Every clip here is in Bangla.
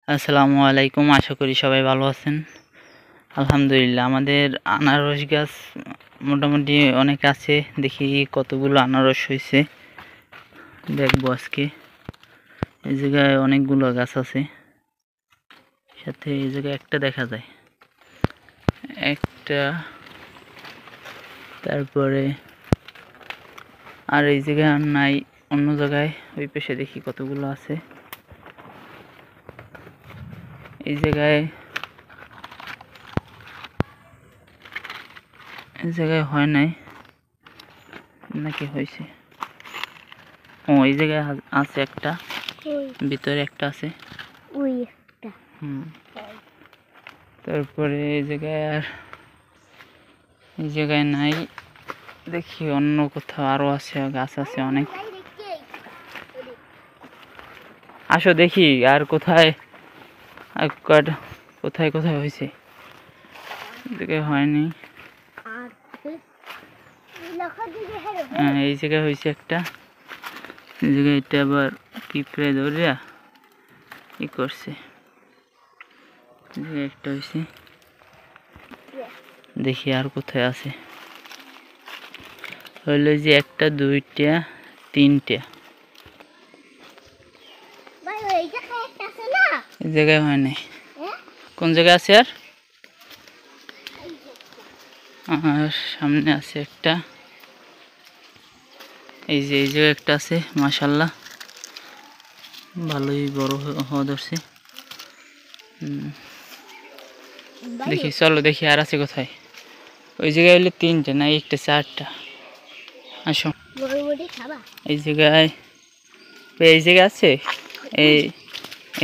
আসসালামু আলাইকুম, আশা করি সবাই ভালো আছেন। আলহামদুলিল্লাহ, আমাদের আনারস গাছ মোটামুটি অনেক আছে। দেখি কতগুলো আনারস হয়েছে, দেখবো আজকে। এই জায়গায় অনেকগুলো গাছ আছে, সাথে এই জায়গায় একটা দেখা যায়, একটা, তারপরে আর এই জায়গায় আর নাই, অন্য জায়গায় ওই পাশে দেখি কতগুলো আছে। এই জায়গায় হয় নাই নাকি হয়েছে? ও, এই জায়গায় আছে একটা, ভিতরে একটা আছে। তারপরে এই জায়গায় নাই। দেখি অন্য কোথাও আরো আছে, গাছ আছে অনেক। আসো দেখি আর কোথায় কোথায় কোথায় হয়েছে। হয়নি। এই জায়গায় হয়েছে একটা। এই জায়গায় এটা আবার পিঁপড়ে ধরিয়া ই করছে। একটা হয়েছে, দেখি আর কোথায় আছে। হইলো যে একটা, দুইটা, তিনটা। এই জায়গায় হয় নাই। কোন জায়গায় আছে? আর সামনে আছে একটা। এই জায়গায় একটা আছে, মাশাআল্লাহ ভালোই বড় হওয়া ধরছে। দেখি, চলো দেখি আর আছে কোথায়। ওই জায়গায় হইলে তিনটা, না একটা, চারটা। আসো এই জায়গায় আছে।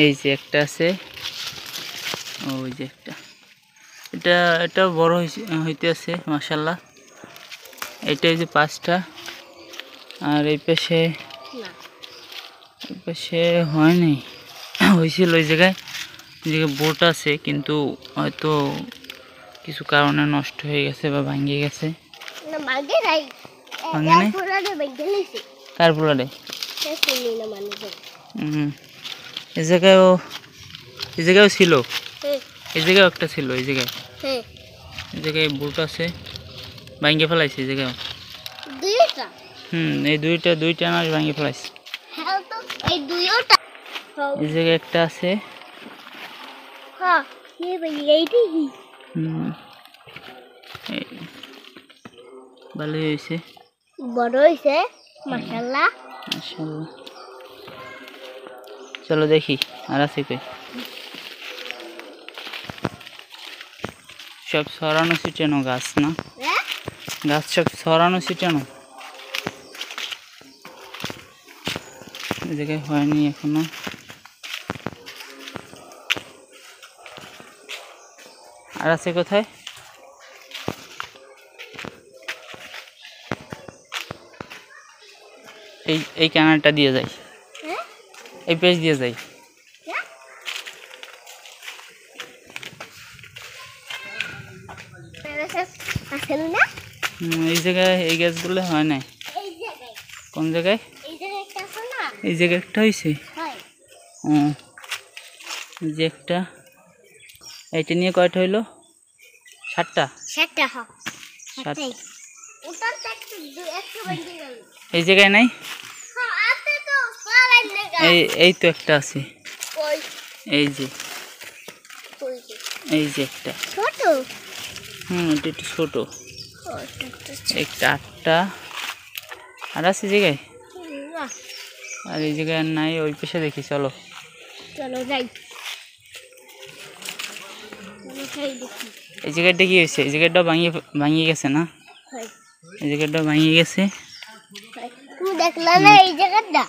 এই যে একটা আছে, ওই যে একটা, এটা বড় হইতে আছে মাশাআল্লাহ। এটা যে পাঁচটা। আর এই পাশে হয়নি, হয়েছিল ওই জায়গায় বোট আছে, কিন্তু হয়তো কিছু কারণে নষ্ট হয়ে গেছে বা ভাঙিয়ে গেছে। কার পোলারে? এই জায়গায়ও ছিল, এই জায়গায় একটা ছিল। এই জায়গায় বোট আছে, ভাঙিয়ে ফেলাইছে এই জায়গায়। এই দুইটা আনারস ভাঙিয়ে ফেলাইছে। এই জায়গায় একটা আছে। ভালোই হয়েছে, বড় হয়েছে মাশাআল্লাহ। চলো দেখি আর আছে কই। সব ছড়ানো ছিটানো গাছ, না গাছ সব ছড়ানো ছিটানো। এই জায়গায় হয়নি এখনো। আর আছে কোথায়? এই ক্যানালটা দিয়ে যাই, এই পেজ দিয়ে যাই। এই জায়গায় এই গাছগুলো হয় নাই। কোন জায়গায়? এই জায়গায় একটা হয়েছে। ও, এই যে একটা। এইটা নিয়ে কয়টা হইলো? 7টা। এই জায়গায় নাই। এই তো একটা আছে, এই যে একটা। এটা একটু ছোট। একটা 8টা। আর আছে জায়গায়? আর এই জায়গায় আর নাই। ওই পাশে দেখি, চলো যাই। এই জায়গাটা কি হয়েছে? এই জায়গাটা ভাঙিয়ে গেছে, না? এই জায়গাটা ভাঙিয়ে গেছে। দেখলা না এই জায়গাটা?